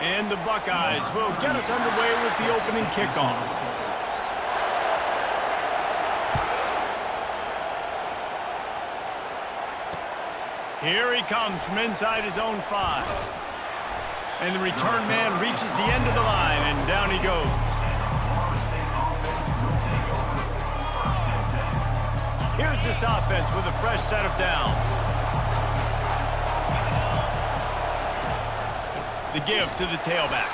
And the Buckeyes will get us underway with the opening kickoff. Here he comes from inside his own 5. And the return man reaches the end of the line, and down he goes. Here's this offense with a fresh set of downs. The give to the tailback.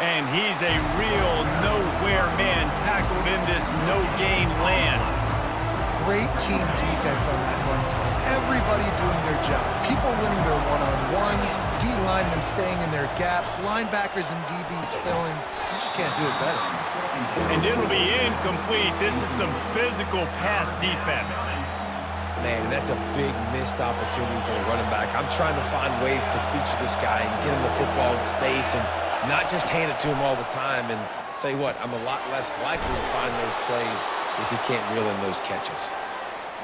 And he's a real nowhere man tackled in this no-gain land. Great team defense on that run play. Everybody doing their job. People winning their one-on-ones, D-linemen staying in their gaps, linebackers and DBs filling. You just can't do it better. And it'll be incomplete. This is some physical pass defense. Man, and that's a big missed opportunity for the running back. I'm trying to find ways to feature this guy and get him the football in space and not just hand it to him all the time. And tell you what, I'm a lot less likely to find those plays if he can't reel in those catches.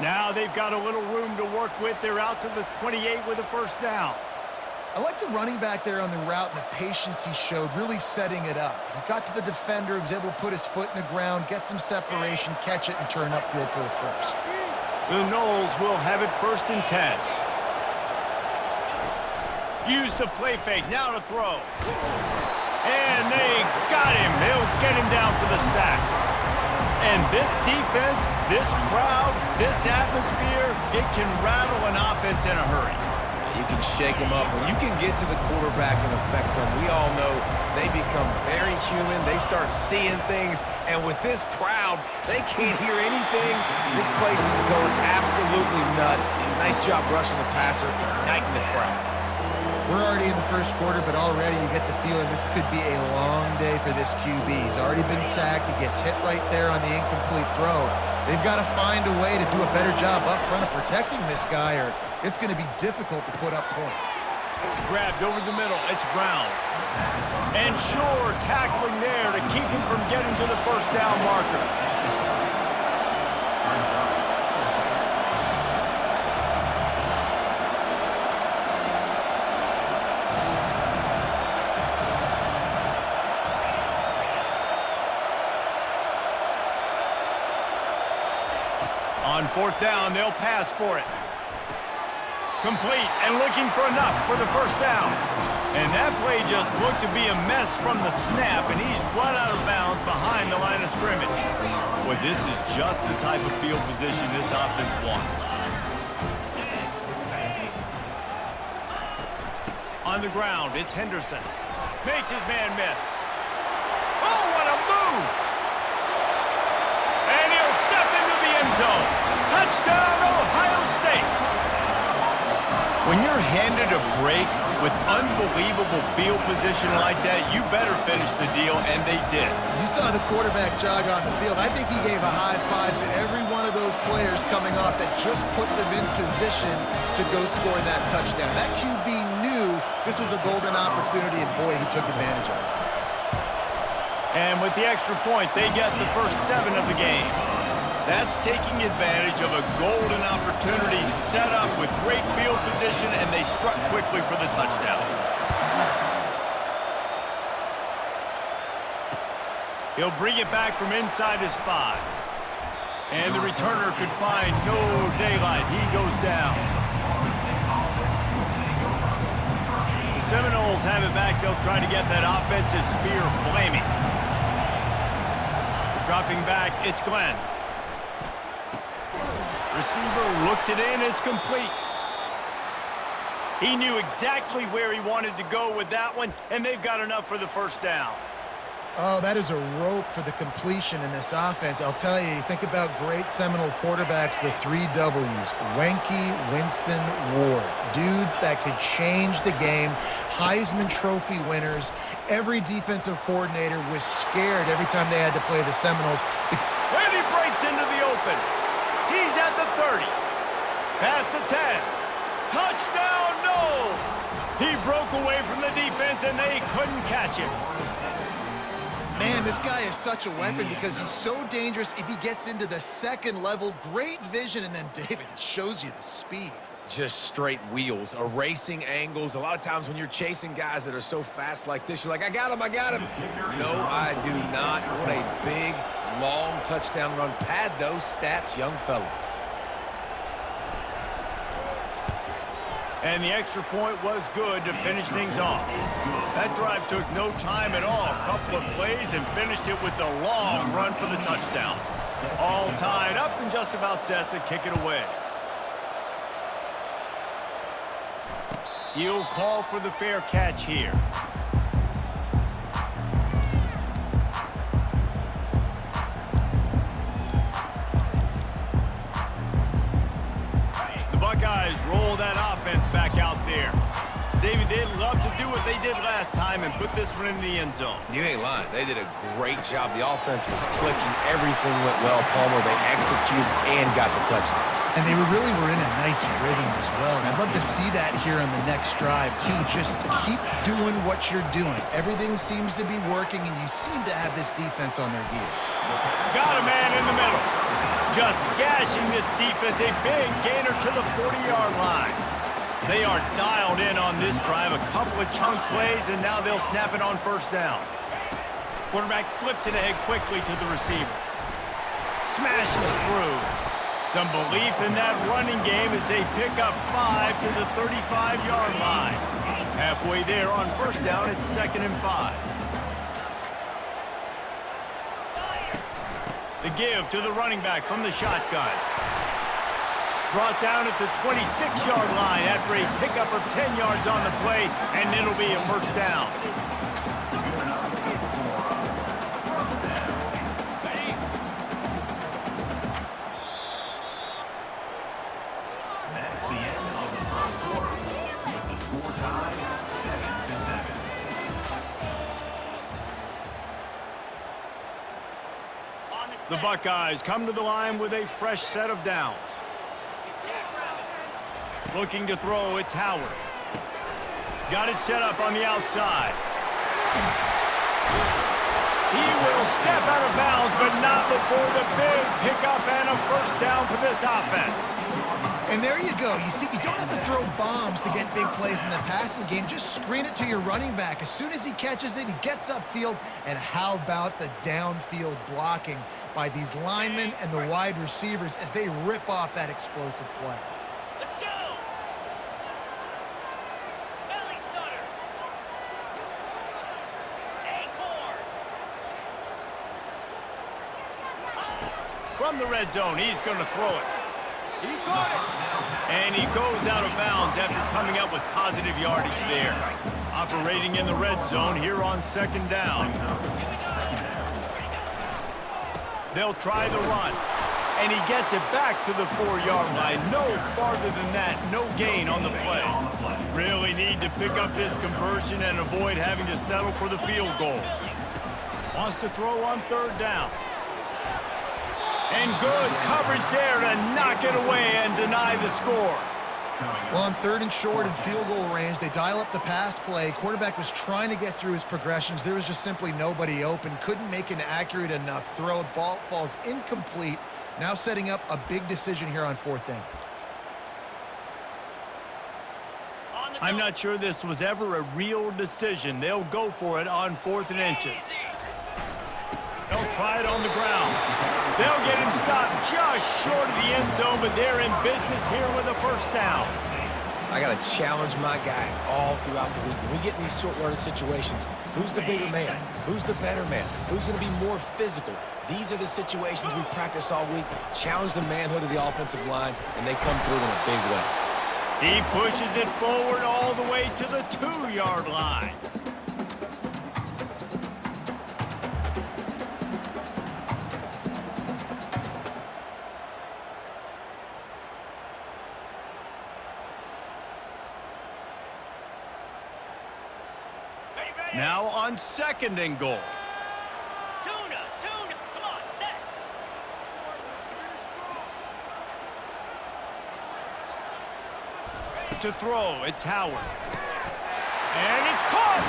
Now they've got a little room to work with. They're out to the 28 with a first down. I like the running back there on the route and the patience he showed, really setting it up. He got to the defender, he was able to put his foot in the ground, get some separation, catch it, and turn upfield for the first. The Noles will have it 1st and 10. Use the play fake, now to throw. And they got him. They'll get him down for the sack. And this defense, this crowd, this atmosphere, it can rattle an offense in a hurry. You can shake them up. When you can get to the quarterback and affect them, we all know they become very human. They start seeing things. And with this crowd, they can't hear anything. This place is going absolutely nuts. Nice job rushing the passer, igniting the crowd. We're already in the first quarter, but already you get the feeling this could be a long day for this QB. He's already been sacked. He gets hit right there on the incomplete throw. They've got to find a way to do a better job up front of protecting this guy, or it's going to be difficult to put up points. Grabbed over the middle. It's Brown. And Shore tackling there to keep him from getting to the first down marker. On 4th down, they'll pass for it. Complete and looking for enough for the first down. And that play just looked to be a mess from the snap, and he's run out of bounds behind the line of scrimmage. Well, this is just the type of field position this offense wants. On the ground, it's Henderson. Makes his man miss. Oh, what a move! And he'll step into the end zone. Touchdown, Ohio State! When you're handed a break with unbelievable field position like that, you better finish the deal, and they did. You saw the quarterback jog on the field. I think he gave a high five to every one of those players coming off that just put them in position to go score that touchdown. That QB knew this was a golden opportunity, and boy, he took advantage of it. And with the extra point, they get the first 7 of the game. That's taking advantage of a golden opportunity set up with great field position, and they struck quickly for the touchdown. He'll bring it back from inside his 5. And the returner could find no daylight. He goes down. The Seminoles have it back. They'll try to get that offensive spear flaming. Dropping back, it's Glenn. Receiver looks it in, it's complete. He knew exactly where he wanted to go with that one, and they've got enough for the first down. Oh, that is a rope for the completion in this offense. I'll tell you, you think about great Seminole quarterbacks, the 3 W's, Wenke, Winston, Ward. Dudes that could change the game, Heisman Trophy winners. Every defensive coordinator was scared every time they had to play the Seminoles. And he breaks into the open. He's at the 30. Past the 10. Touchdown, Noles! He broke away from the defense, and they couldn't catch him. Man, this guy is such a weapon because he's so dangerous if he gets into the second level. Great vision, and then David, it shows you the speed. just straight wheels, erasing angles. A lot of times when you're chasing guys that are so fast like this, you're like, I got him, I got him. No, I do not. What a big, long touchdown run. Pad those stats, young fella. And the extra point was good to finish things off. That drive took no time at all. A couple of plays and finished it with a long run for the touchdown. All tied up and just about set to kick it away. He'll call for the fair catch here. The Buckeyes roll that offense back out there. David, they'd love to do what they did last time and put this one in the end zone. You ain't lying. They did a great job. The offense was clicking. Everything went well, Palmer. They executed and got the touchdown. And they really were in a nice rhythm as well. And I'd love to see that here on the next drive, too. Just keep doing what you're doing. Everything seems to be working, and you seem to have this defense on their heels. Got a man in the middle. Just gashing this defense. A big gainer to the 40-yard line. They are dialed in on this drive. A couple of chunk plays, and now they'll snap it on first down. Quarterback flips it ahead quickly to the receiver. Smashes through. Some belief in that running game as they pick up 5 to the 35-yard line. Halfway there on first down, it's 2nd and 5. The give to the running back from the shotgun. Brought down at the 26-yard line after a pickup of 10 yards on the play, and it'll be a first down. The Buckeyes come to the line with a fresh set of downs. Looking to throw, it's Howard. Got it set up on the outside. He will step out of bounds, but not before the big pickup and a first down for this offense. And there you go. You see, you don't have to throw bombs to get big plays in the passing game. Just screen it to your running back. As soon as he catches it, he gets upfield. And how about the downfield blocking by these linemen and the wide receivers as they rip off that explosive play? Let's go! Belly stutter! Acorn! From the red zone, he's going to throw it. He caught it. And he goes out of bounds after coming up with positive yardage there. Operating in the red zone here on 2nd down. They'll try the run. And he gets it back to the 4-yard line. No farther than that. No gain on the play. Really need to pick up this conversion and avoid having to settle for the field goal. Wants to throw on 3rd down. And good coverage there to knock it away and deny the score. Well, on 3rd and short and field goal range, they dial up the pass play. Quarterback was trying to get through his progressions. There was just simply nobody open. Couldn't make an accurate enough throw. Ball falls incomplete. Now setting up a big decision here on 4th down. I'm not sure this was ever a real decision. They'll go for it on 4th and inches. They'll try it on the ground. They'll get him stopped just short of the end zone, but they're in business here with a first down. I got to challenge my guys all throughout the week. When we get in these short yardage situations, who's the bigger man? Who's the better man? Who's going to be more physical? These are the situations we practice all week. Challenge the manhood of the offensive line, and they come through in a big way. He pushes it forward all the way to the 2-yard line. Now on 2nd and goal. Tuna! Come on, set! To throw, it's Howard. And it's caught!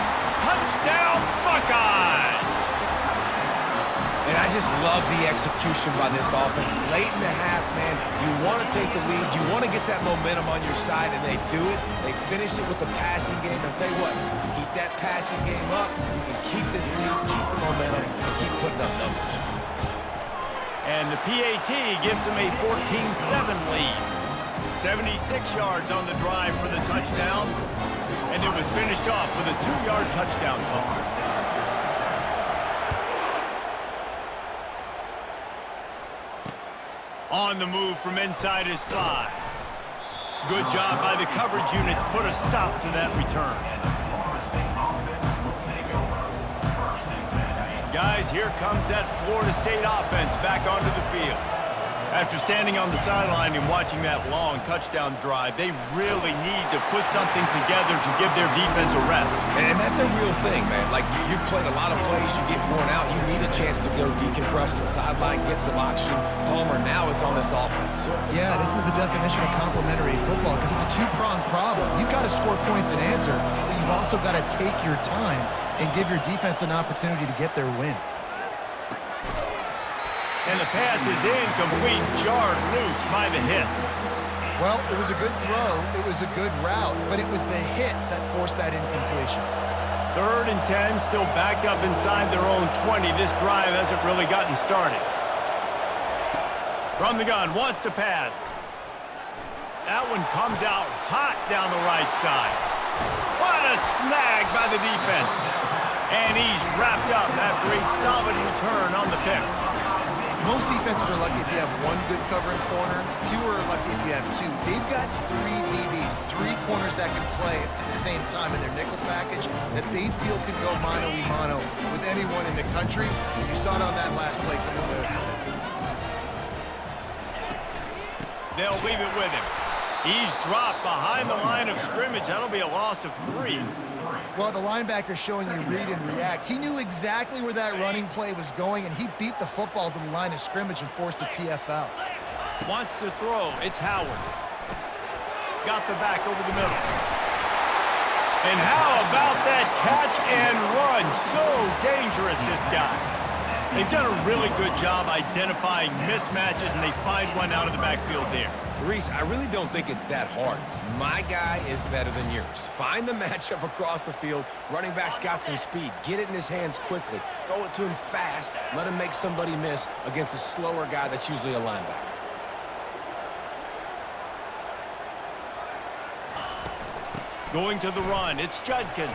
Touchdown, Buckeyes! And I just love the execution by this offense. Late in the half, man, you want to take the lead. You want to get that momentum on your side, and they do it. They finish it with the passing game. I'll tell you what, keep that passing game up. You can keep this lead, keep the momentum, and keep putting up numbers. And the PAT gives them a 14-7 lead. 76 yards on the drive for the touchdown, and it was finished off with a 2-yard touchdown toss. On the move from inside his 5. Good job by the coverage unit to put a stop to that return. Guys, here comes that Florida State offense back onto the field. After standing on the sideline and watching that long touchdown drive, they really need to put something together to give their defense a rest. And that's a real thing, man. Like, you played a lot of plays, you get worn out, you need a chance to go decompress on the sideline, get some oxygen. Palmer, now it's on this offense. Yeah, this is the definition of complementary football because it's a two-pronged problem. You've got to score points and answer, but you've also got to take your time and give your defense an opportunity to get their win. And the pass is incomplete, jarred loose by the hit. Well, it was a good throw, it was a good route, but it was the hit that forced that incompletion. 3rd and 10, still backed up inside their own 20. This drive hasn't really gotten started. From the gun, wants to pass. That one comes out hot down the right side. What a snag by the defense. And he's wrapped up after a solid return on the pick. Most defenses are lucky if you have one good covering corner. Fewer are lucky if you have 2. They've got 3 DBs, 3 corners that can play at the same time in their nickel package that they feel can go mano-a-mano with anyone in the country. And you saw it on that last play coming with. They'll leave it with him. He's dropped behind the line of scrimmage. That'll be a loss of 3. Well, the linebacker's showing you read and react. He knew exactly where that running play was going, and he beat the football to the line of scrimmage and forced the TFL. Wants to throw. It's Howard. Got the back over the middle. And how about that catch and run? So dangerous, this guy. They've done a really good job identifying mismatches, and they find one out of the backfield there. Reese, I really don't think it's that hard. My guy is better than yours. Find the matchup across the field. Running back's got some speed. Get it in his hands quickly. Throw it to him fast. Let him make somebody miss against a slower guy that's usually a linebacker. Going to the run, it's Judkins.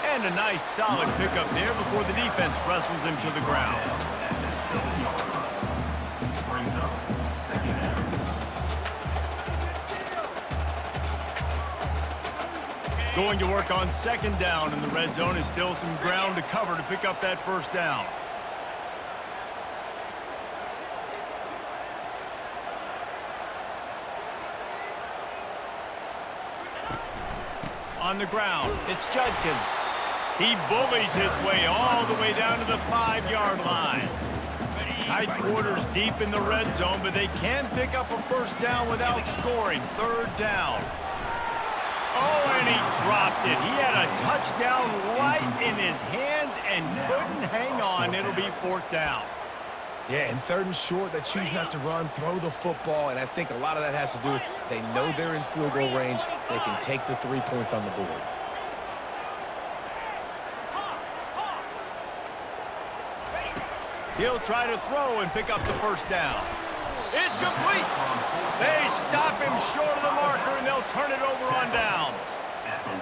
And a nice solid pickup there before the defense wrestles him to the ground. Going to work on 2nd down in the red zone is still some ground to cover to pick up that 1st down. On the ground, it's Judkins. He bullies his way all the way down to the 5-yard line. Tight quarters deep in the red zone, but they can pick up a 1st down without scoring. 3rd down. Oh, and he dropped it. He had a touchdown right in his hands and couldn't hang on. It'll be 4th down. Yeah, and 3rd and short, they choose not to run, throw the football, and I think a lot of that has to do with they know they're in field goal range. They can take the 3 points on the board. He'll try to throw and pick up the 1st down. It's complete. They stop him short of the marker, and they'll turn it over on downs.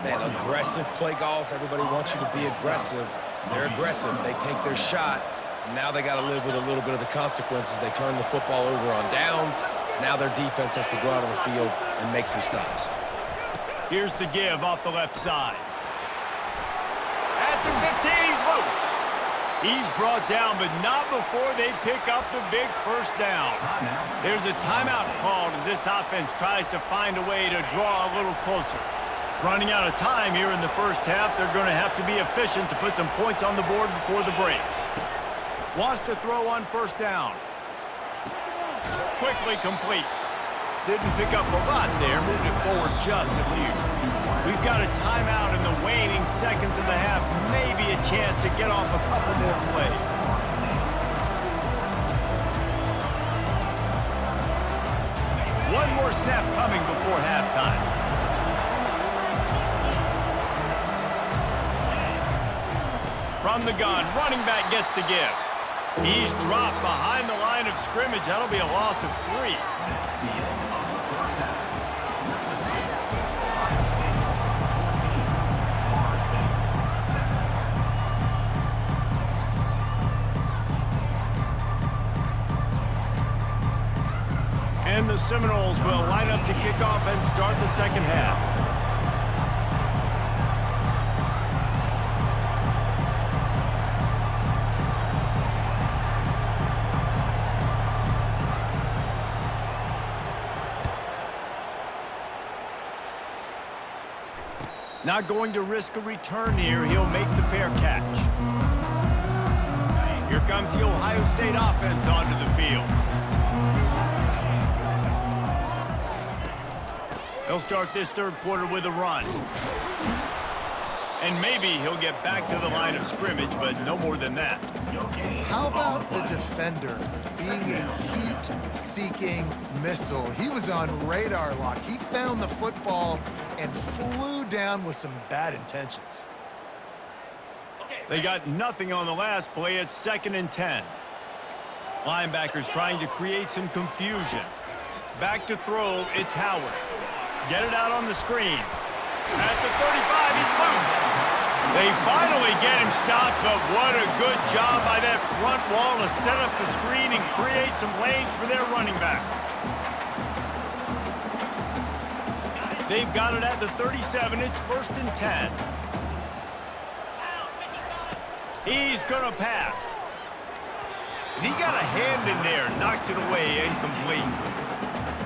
Man, aggressive play calls. Everybody wants you to be aggressive. They're aggressive. They take their shot. Now they got to live with a little bit of the consequences. They turn the football over on downs. Now their defense has to go out on the field and make some stops. Here's the give off the left side. At the 15, he's loose. He's brought down, but not before they pick up the big 1st down. There's a timeout called as this offense tries to find a way to draw a little closer. Running out of time here in the 1st half, they're going to have to be efficient to put some points on the board before the break. Wants to throw on 1st down. Quickly complete. Didn't pick up a lot there, moved it forward just a few. We've got a timeout in the waning seconds of the half. Maybe a chance to get off a couple more plays. more snap coming before halftime. From the gun, running back gets to give. He's dropped behind the line of scrimmage. That'll be a loss of 3. And the Seminoles will line up to kick off and start the second half. Not going to risk a return here. He'll make the fair catch. Here comes the Ohio State offense onto the field. He'll start this third quarter with a run. And maybe he'll get back to the line of scrimmage, but no more than that. How about the defender being a heat-seeking missile? He was on radar lock. He found the football and flew down with some bad intentions. They got nothing on the last play. It's 2nd and 10. Linebackers trying to create some confusion. Back to throw, it's Howard. Get it out on the screen. At the 35, he's loose. They finally get him stopped, but what a good job by that front wall to set up the screen and create some lanes for their running back. They've got it at the 37. It's 1st and 10. He's going to pass. And he got a hand in there, knocks it away, incomplete.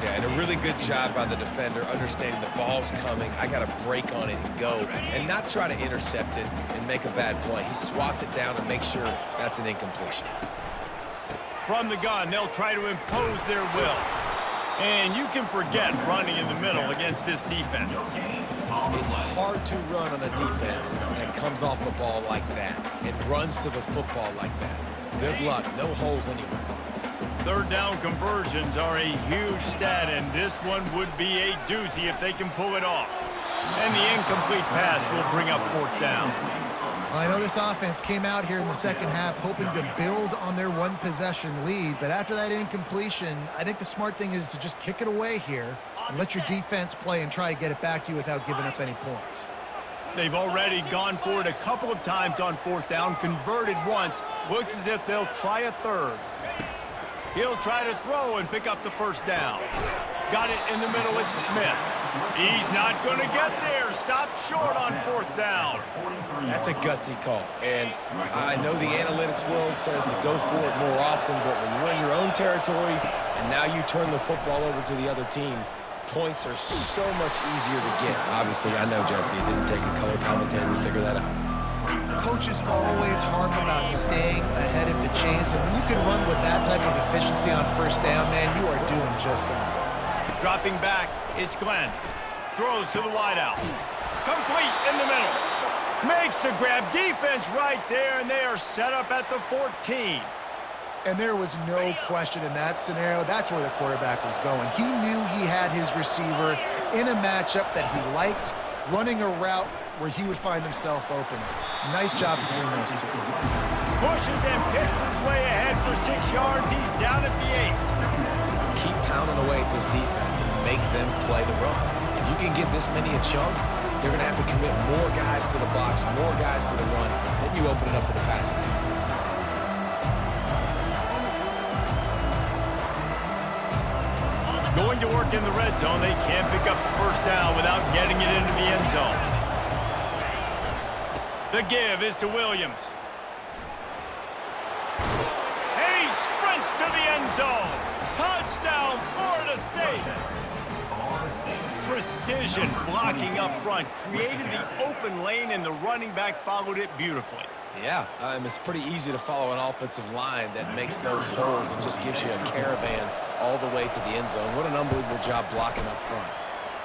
Yeah, and a really good job by the defender, understanding the ball's coming. I got to break on it and go, and not try to intercept it and make a bad play. He swats it down and makes sure that's an incompletion. From the gun, they'll try to impose their will. And you can forget running in the middle against this defense. It's hard to run on a defense that comes off the ball like that. It runs to the football like that. Good luck. No holes anywhere. Third down conversions are a huge stat, and this one would be a doozy if they can pull it off. And the incomplete pass will bring up 4th down. I know this offense came out here in the second half hoping to build on their one-possession lead, but after that incompletion, I think the smart thing is to just kick it away here and let your defense play and try to get it back to you without giving up any points. They've already gone for it a couple of times on 4th down, converted once. Looks as if they'll try a third. He'll try to throw and pick up the 1st down. Got it in the middle, it's Smith. He's not going to get there. Stopped short on 4th down. That's a gutsy call. And I know the analytics world says to go for it more often, but when you're in your own territory and now you turn the football over to the other team, points are so much easier to get. Obviously, I know, Jesse, it didn't take a color commentator to figure that out. Coaches always harp about staying ahead of the chains, and when you can run with that type of efficiency on 1st down, man, you are doing just that. Dropping back, it's Glenn. Throws to the wideout. Complete in the middle. Makes the grab. Defense right there, and they are set up at the 14. And there was no question in that scenario. That's where the quarterback was going. He knew he had his receiver in a matchup that he liked, running a route where he would find himself open. Nice job between those two. Pushes and picks his way ahead for 6 yards. He's down at the 8. Keep pounding away at this defense and make them play the run. If you can get this many a chunk, they're going to have to commit more guys to the box, more guys to the run. Then you open it up for the passing game. Going to work in the red zone. They can't pick up the 1st down without getting it into the end zone. The give is to Williams. And he sprints to the end zone. Touchdown, Florida State. Precision blocking up front. Created the open lane, and the running back followed it beautifully. Yeah, it's pretty easy to follow an offensive line that makes those holes and just gives you a caravan all the way to the end zone. What an unbelievable job blocking up front.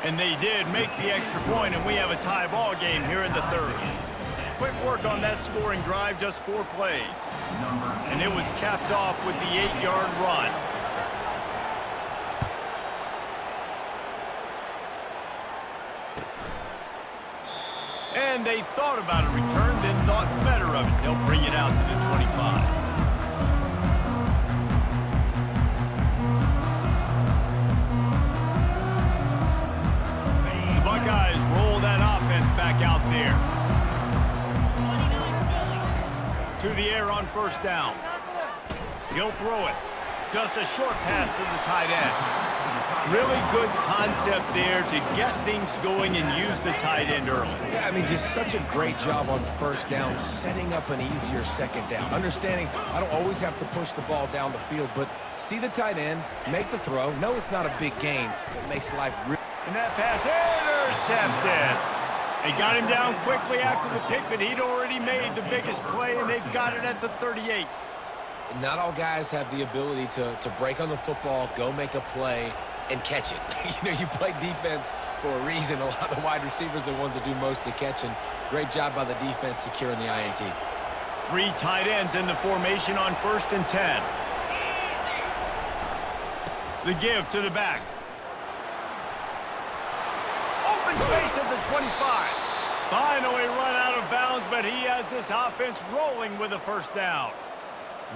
And they did make the extra point, and we have a tie ball game here in the 3rd. Quick work on that scoring drive, just 4 plays. And it was capped off with the 8-yard run. And they thought about a return, then thought better of it. They'll bring it out to the 25. The Buckeyes roll that offense back out there. To the air on first down. He'll throw it. Just a short pass to the tight end. Really good concept there to get things going and use the tight end early. Yeah, I mean, just such a great job on first down, setting up an easier second down. Understanding I don't always have to push the ball down the field, but see the tight end, make the throw. No, it's not a big gain, but makes life real. And that pass intercepted. They got him down quickly after the pick, but he'd already made the biggest play, and they've got it at the 38. Not all guys have the ability to break on the football, go make a play, and catch it. You know, you play defense for a reason. A lot of the wide receivers are the ones that do most of the catching. Great job by the defense securing the INT. 3 tight ends in the formation on 1st and 10. The give to the back. Open space at the 25. Finally run out of bounds, but he has this offense rolling with a first down.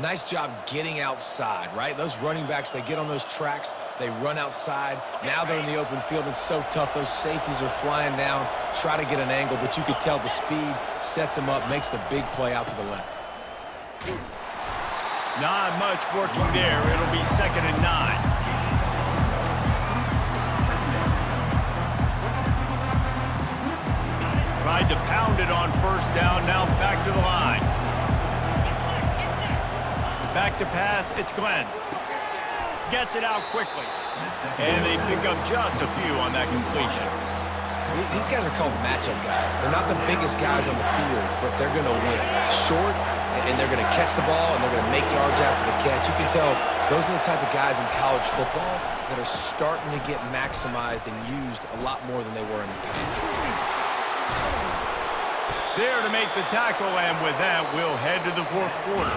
Nice job getting outside, right? Those running backs, they get on those tracks, they run outside. Now they're in the open field. It's so tough. Those safeties are flying down, try to get an angle, but you could tell the speed sets them up, makes the big play out to the left. Not much working there. It'll be 2nd and 9. Tried to pound it on first down, now back to the line. Back to pass, it's Glenn. Gets it out quickly. And they pick up just a few on that completion. These guys are called matchup guys. They're not the biggest guys on the field, but they're going to win. Short, and they're going to catch the ball, and they're going to make yards after the catch. You can tell those are the type of guys in college football that are starting to get maximized and used a lot more than they were in the past. There to make the tackle, and with that, we'll head to the 4th quarter.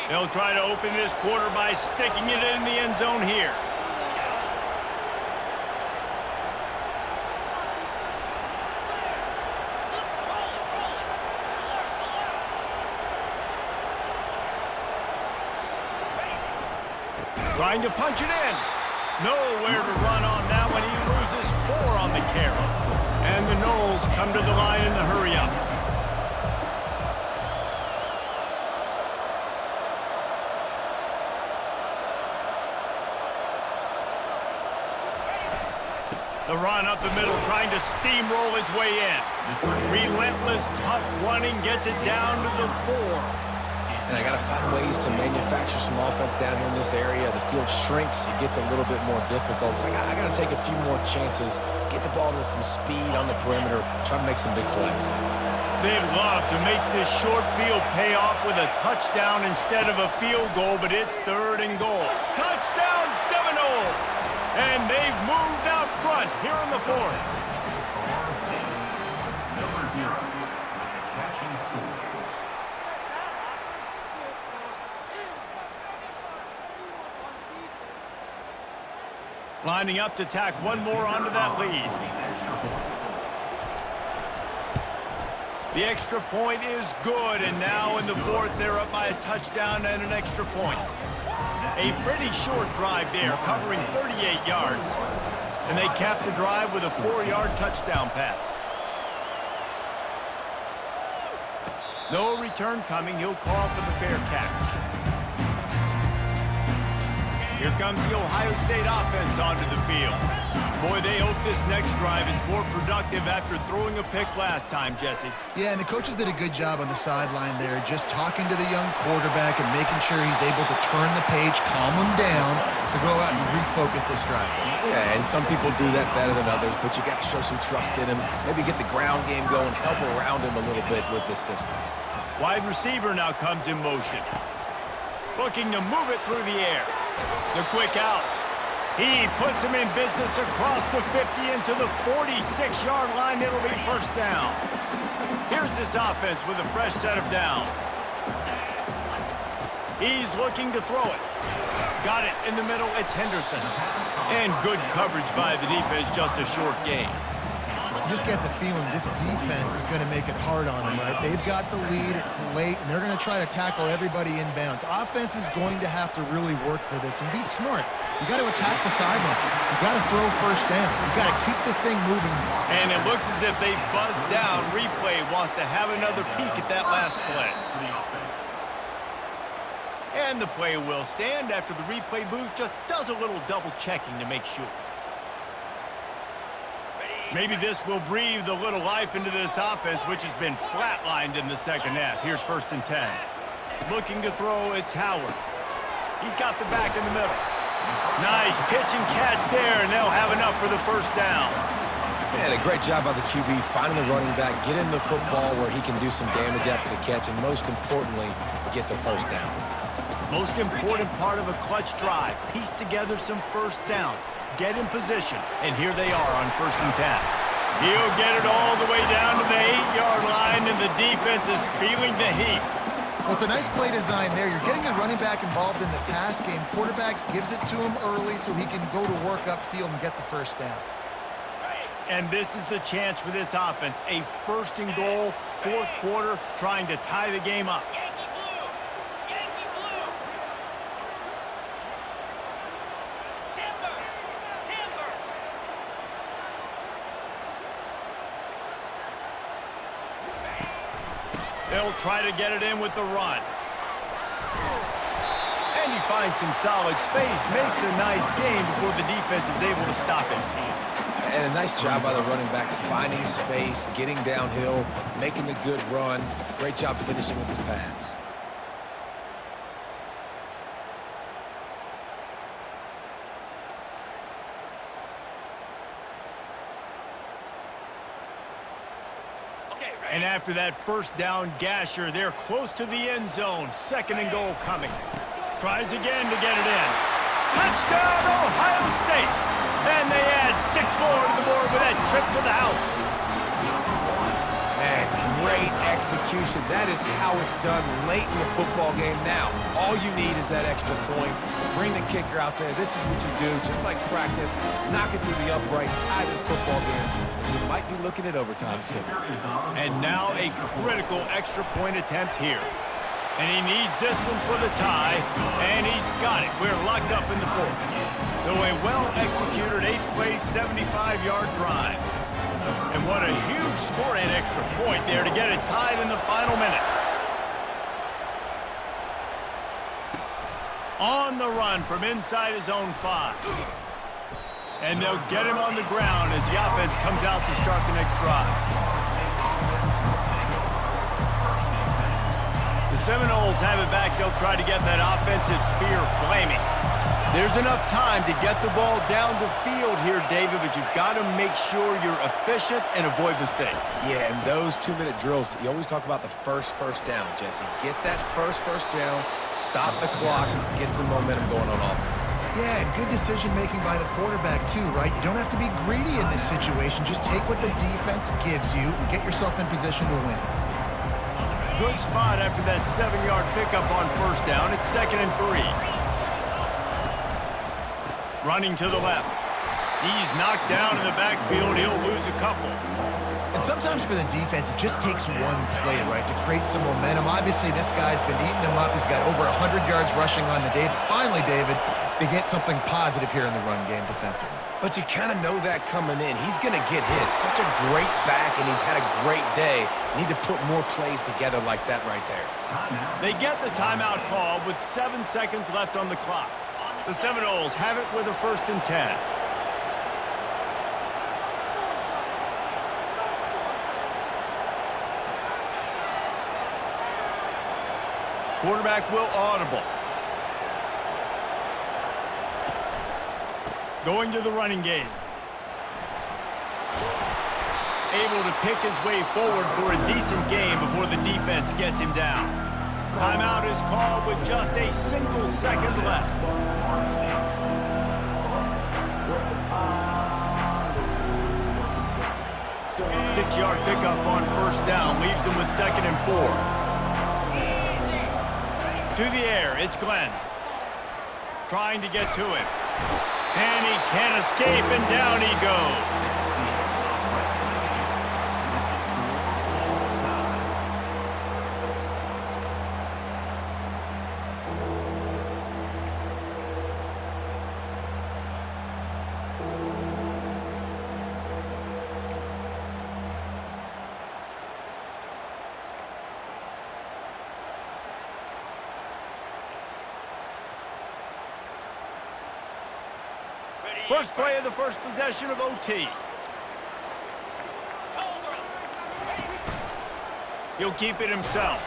They'll try to open this quarter by sticking it in the end zone here. Trying to punch it in. Nowhere to run on that one. He loses 4 on the carry. And the Noles come to the line in the hurry-up. The run up the middle, trying to steamroll his way in. Relentless, tough running, gets it down to the 4. And I got to find ways to manufacture some offense down here in this area. The field shrinks. It gets a little bit more difficult. So I got to take a few more chances, get the ball to some speed on the perimeter, try to make some big plays. They'd love to make this short field pay off with a touchdown instead of a field goal, but it's 3rd and goal. Touchdown, Seminoles! And they've moved out front here in the 4th. Number 0, catch and score. Lining up to tack one more onto that lead. The extra point is good, and now in the 4th, they're up by a touchdown and an extra point. A pretty short drive there, covering 38 yards. And they cap the drive with a 4-yard touchdown pass. No return coming. He'll call for the fair catch. Here comes the Ohio State offense onto the field. Boy, they hope this next drive is more productive after throwing a pick last time, Jesse. Yeah, and the coaches did a good job on the sideline there, just talking to the young quarterback and making sure he's able to turn the page, calm him down, to go out and refocus this drive. Yeah, and some people do that better than others, but you got to show some trust in him, maybe get the ground game going, help around him a little bit with this system. Wide receiver now comes in motion. Looking to move it through the air. The quick out. He puts him in business across the 50 into the 46-yard line. It'll be first down. Here's this offense with a fresh set of downs. He's looking to throw it. Got it in the middle. It's Henderson. And good coverage by the defense, just a short gain. You just get the feeling this defense is going to make it hard on them, right? They've got the lead, it's late, and they're going to try to tackle everybody inbounds. Offense is going to have to really work for this and be smart. You got to attack the sideline. You got to throw first down. You got to keep this thing moving. And it looks as if they've buzzed down. Replay wants to have another peek at that last play. And the play will stand after the replay booth just does a little double checking to make sure. Maybe this will breathe a little life into this offense, which has been flatlined in the second half. Here's 1st and 10. Looking to throw, it's Howard. He's got the back in the middle. Nice pitch and catch there, and they'll have enough for the first down. Man, a great job by the QB, finding the running back, getting the football where he can do some damage after the catch, and most importantly, get the first down. Most important part of a clutch drive, piece together some first downs, get in position, and here they are on 1st and 10. He'll get it all the way down to the 8-yard line, and the defense is feeling the heat. Well, it's a nice play design there. You're getting the running back involved in the pass game. Quarterback gives it to him early so he can go to work upfield and get the first down. And this is the chance for this offense. A 1st and goal, 4th quarter, trying to tie the game up. They'll try to get it in with the run. And he finds some solid space, makes a nice gain before the defense is able to stop it. And a nice job by the running back, finding space, getting downhill, making a good run. Great job finishing with his pads. And after that first down gasher, they're close to the end zone. 2nd and goal coming. Tries again to get it in. Touchdown, Ohio State! And they add 6 more to the board with that trip to the house. Man, great execution. That is how it's done late in the football game. Now, all you need is that extra point. Bring the kicker out there. This is what you do, just like practice. Knock it through the uprights, tie this football game. You might be looking at overtime soon. And now a critical extra point attempt here. And he needs this one for the tie, and he's got it. We're locked up in the 4th. So a well-executed 8-play, 75-yard drive. And what a huge score and extra point there to get it tied in the final minute. On the run from inside his own 5. And they'll get him on the ground as the offense comes out to start the next drive. The Seminoles have it back. They'll try to get that offensive spear flaming. There's enough time to get the ball down the field here, David, but you've got to make sure you're efficient and avoid mistakes. Yeah, and those 2-minute drills, you always talk about the first down, Jesse. Get that first down, stop the clock, get some momentum going on offense. Yeah, and good decision-making by the quarterback, too, right? You don't have to be greedy in this situation. Just take what the defense gives you and get yourself in position to win. Good spot after that 7-yard pickup on 1st down. It's 2nd and 3. Running to the left. He's knocked down in the backfield. He'll lose a couple. And sometimes for the defense, it just takes one play, right, to create some momentum. Obviously, this guy's been eating him up. He's got over 100 yards rushing on the day. But finally, David, they get something positive here in the run game defensively. But you kind of know that coming in. He's going to get his. Such a great back, and he's had a great day. Need to put more plays together like that right there. They get the timeout call with 7 seconds left on the clock. The Seminoles have it with a 1st and 10. Quarterback will audible. Going to the running game. Able to pick his way forward for a decent game before the defense gets him down. Timeout is called with just a single second left. 6-yard pickup on first down leaves them with 2nd and 4. To the air, it's Glenn. Trying to get to him. And he can't escape, and down he goes. First play of the first possession of OT. He'll keep it himself.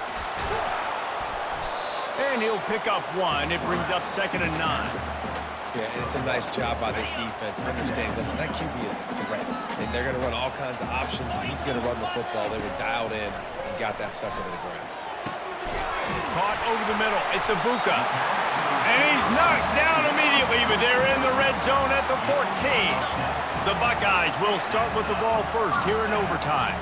And he'll pick up 1. It brings up 2nd and 9. Yeah, and it's a nice job by this defense understanding, listen, that QB is a threat. And they're going to run all kinds of options, and he's going to run the football. They were dialed in and got that sucker to the ground. Caught over the middle. It's Ibuka. And he's knocked down immediately, but they're in the red zone at the 14. The Buckeyes will start with the ball first here in overtime.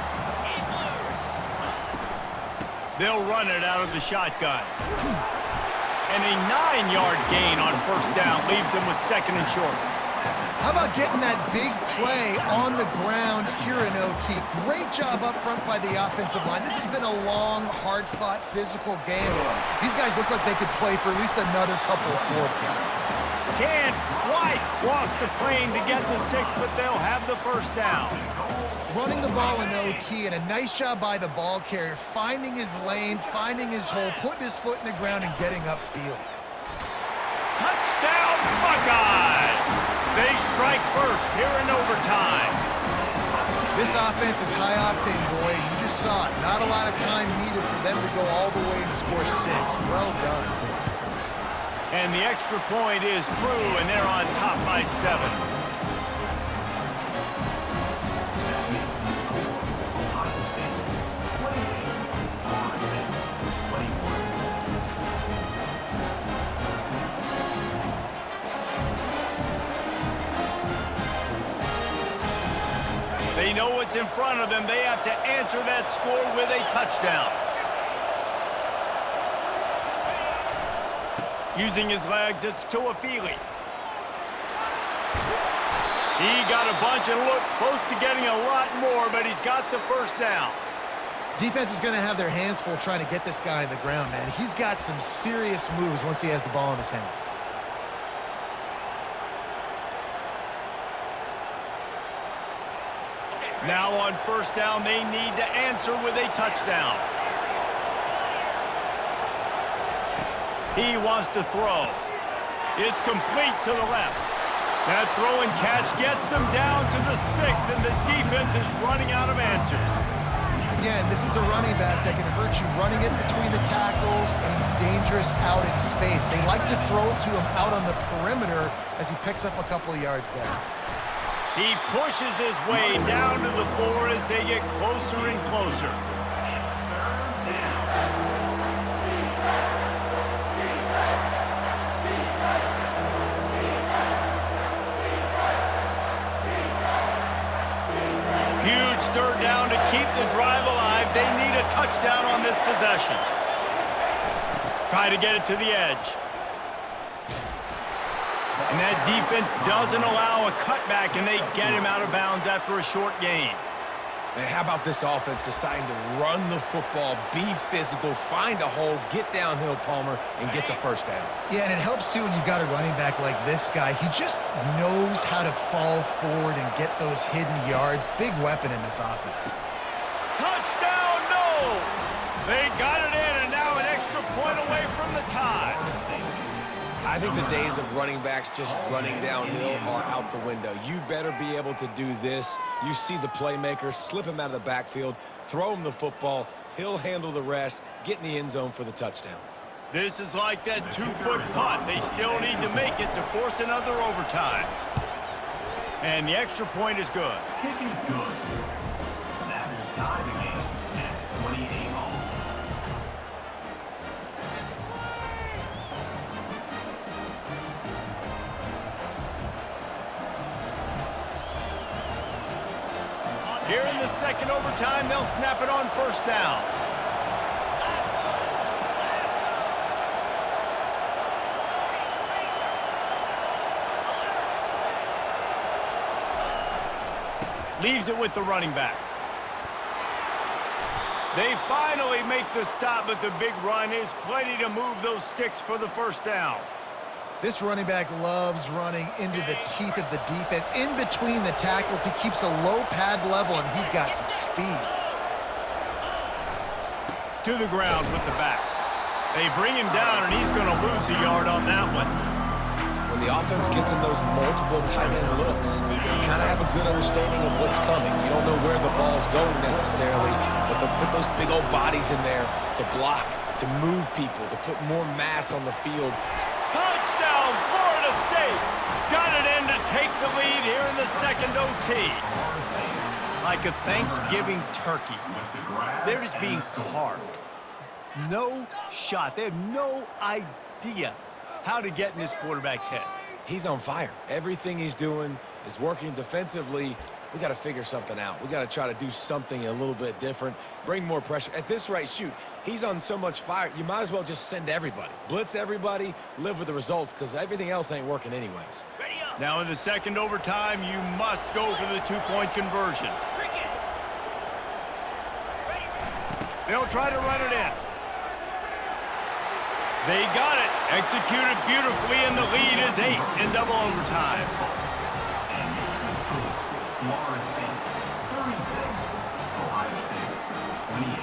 They'll run it out of the shotgun. And a 9-yard gain on first down leaves them with 2nd and short. How about getting that big play on the ground here in OT? Great job up front by the offensive line. This has been a long, hard-fought, physical game. These guys look like they could play for at least another couple of quarters. Can't quite cross the plane to get the 6, but they'll have the first down. Running the ball in OT, and a nice job by the ball carrier, finding his lane, finding his hole, putting his foot in the ground, and getting upfield. Touchdown, Buckeyes! They strike first here in overtime. This offense is high-octane, boy. You just saw it. Not a lot of time needed for them to go all the way and score 6. Well done. And the extra point is true, and they're on top by 7. They know what's in front of them. They have to answer that score with a touchdown. Using his legs, it's Tuafili. He got a bunch and looked close to getting a lot more, but he's got the first down. Defense is going to have their hands full trying to get this guy on the ground, man. He's got some serious moves once he has the ball in his hands. Now on first down, they need to answer with a touchdown. He wants to throw. It's complete to the left. That throw and catch gets them down to the 6, and the defense is running out of answers. Again, this is a running back that can hurt you running it between the tackles, and he's dangerous out in space. They like to throw it to him out on the perimeter as he picks up a couple of yards there. He pushes his way down to the 4 as they get closer and closer. Huge third down to keep the drive alive. They need a touchdown on this possession. Try to get it to the edge. And that defense doesn't allow a cutback, and they get him out of bounds after a short gain. Man, how about this offense deciding to run the football, be physical, find a hole, get downhill, Palmer, and get the first down? Yeah, and it helps, too, when you've got a running back like this guy. He just knows how to fall forward and get those hidden yards. Big weapon in this offense. Touchdown, no! They got it in, and now an extra point away from the tie. I think the days of running backs just running downhill are out the window. You better be able to do this. You see the playmaker, slip him out of the backfield, throw him the football, he'll handle the rest, get in the end zone for the touchdown. This is like that 2-foot putt. They still need to make it to force another overtime. And the extra point is good. Kick is good. That will tie the game at 28 all. Here in the second overtime, they'll snap it on first down. Leaves it with the running back. They finally make the stop, but the big run is plenty to move those sticks for the first down. This running back loves running into the teeth of the defense. In between the tackles, he keeps a low pad level, and he's got some speed. To the ground with the back. They bring him down, and he's going to lose a yard on that one. When the offense gets in those multiple tight end looks, you kind of have a good understanding of what's coming. You don't know where the ball's going necessarily, but they'll put those big old bodies in there to block, to move people, to put more mass on the field. Touchdown, Florida State! Got it in to take the lead here in the second OT. Like a Thanksgiving turkey, they're just being carved. No shot. They have no idea how to get in this quarterback's head. He's on fire. Everything he's doing is working defensively. We got to figure something out. We got to try to do something a little bit different, bring more pressure. At this rate, shoot, he's on so much fire, you might as well just send everybody. Blitz everybody, live with the results, because everything else ain't working anyways. Ready up. Now in the second overtime, you must go for the two-point conversion. Cricket. Ready. They'll try to run it in. They got it. Executed beautifully, and the lead is 8 in double overtime. Florida State 36, Ohio State 28.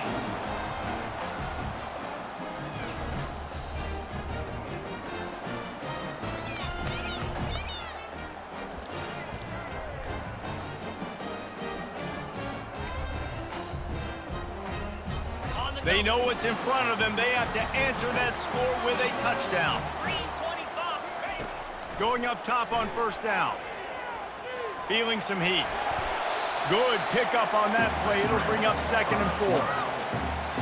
They know what's in front of them. They have to answer that score with a touchdown. Green 25. Ready. Going up top on first down. Feeling some heat. Good pickup on that play. It'll bring up 2nd and 4.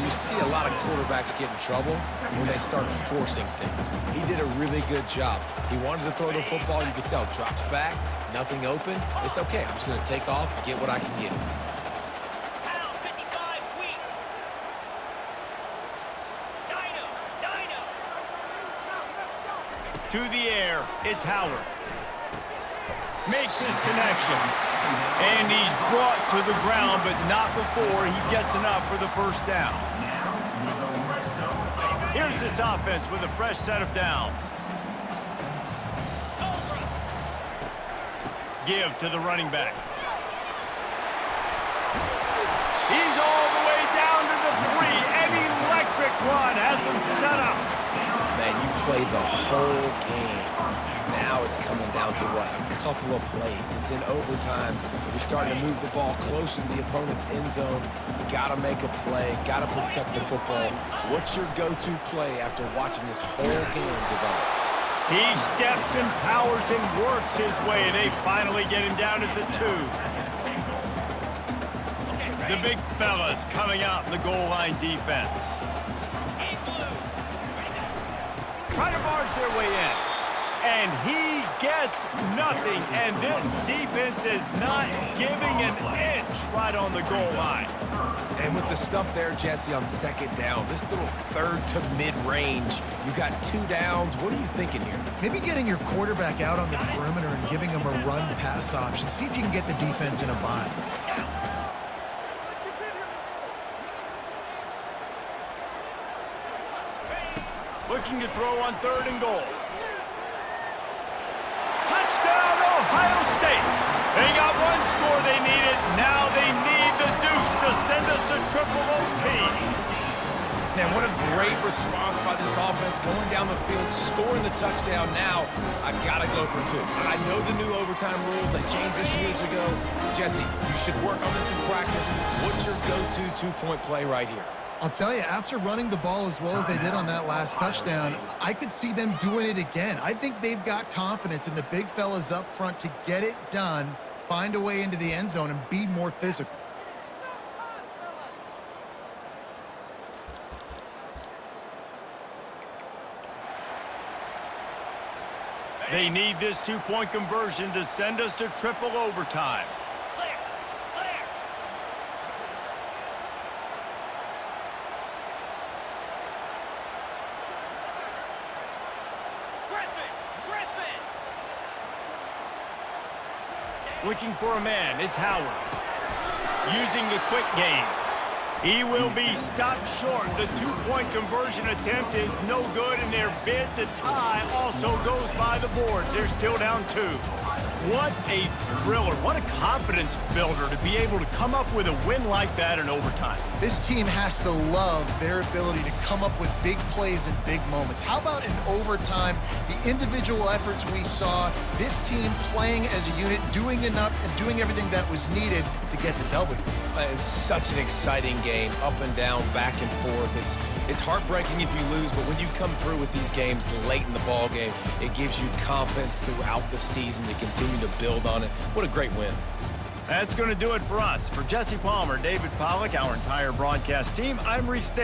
You see a lot of quarterbacks get in trouble when they start forcing things. He did a really good job. He wanted to throw the football. You could tell. Drops back, nothing open. It's okay. I'm just going to take off, get what I can get. Pound 55 weak. Dino. To the air, it's Howard. Makes his connection. And he's brought to the ground, but not before he gets enough for the first down. Here's this offense with a fresh set of downs. Give to the running back. He's all the way down to the 3. An electric run has him set up. Man, you play the whole game. Now it's coming down to, what, a couple of plays. It's in overtime. You're starting to move the ball closer to the opponent's end zone. Got to make a play. Got to protect the football. What's your go-to play after watching this whole game develop? He steps and powers and works his way. They finally get him down at the 2. The big fellas coming out in the goal line defense. Try to barge their way in. And he gets nothing. And this defense is not giving an inch right on the goal line. And with the stuff there, Jesse, on second down, this little third to mid-range, you got 2 downs. What are you thinking here? Maybe getting your quarterback out on the perimeter and giving him a run-pass option. See if you can get the defense in a bind. Looking to throw on 3rd and goal. Touchdown, Ohio State. They got one score they needed. Now they need the deuce to send us to triple OT. Man, what a great response by this offense, going down the field, scoring the touchdown. Now, I gotta go for 2. I know the new overtime rules, they changed this years ago. Jesse, you should work on this in practice. What's your go-to 2-point play right here? I'll tell you, after running the ball as well as they did on that last touchdown, I could see them doing it again. I think they've got confidence in the big fellas up front to get it done, find a way into the end zone, and be more physical. They need this 2-point conversion to send us to triple overtime. Clear. Looking for a man. It's Howard. Using the quick game. He will be stopped short. The two-point conversion attempt is no good, and their bid to tie also goes by the boards. They're still down 2. What a thriller. What a confidence builder to be able to come up with a win like that in overtime. This team has to love their ability to come up with big plays and big moments. How about in overtime, the individual efforts we saw, this team playing as a unit, doing enough and doing everything that was needed to get the W. It's such an exciting game, up and down, back and forth. It's heartbreaking if you lose, but when you come through with these games late in the ball game, it gives you confidence throughout the season to continue to build on it. What a great win. That's going to do it for us. For Jesse Palmer, David Pollack, our entire broadcast team, I'm Reese Davis.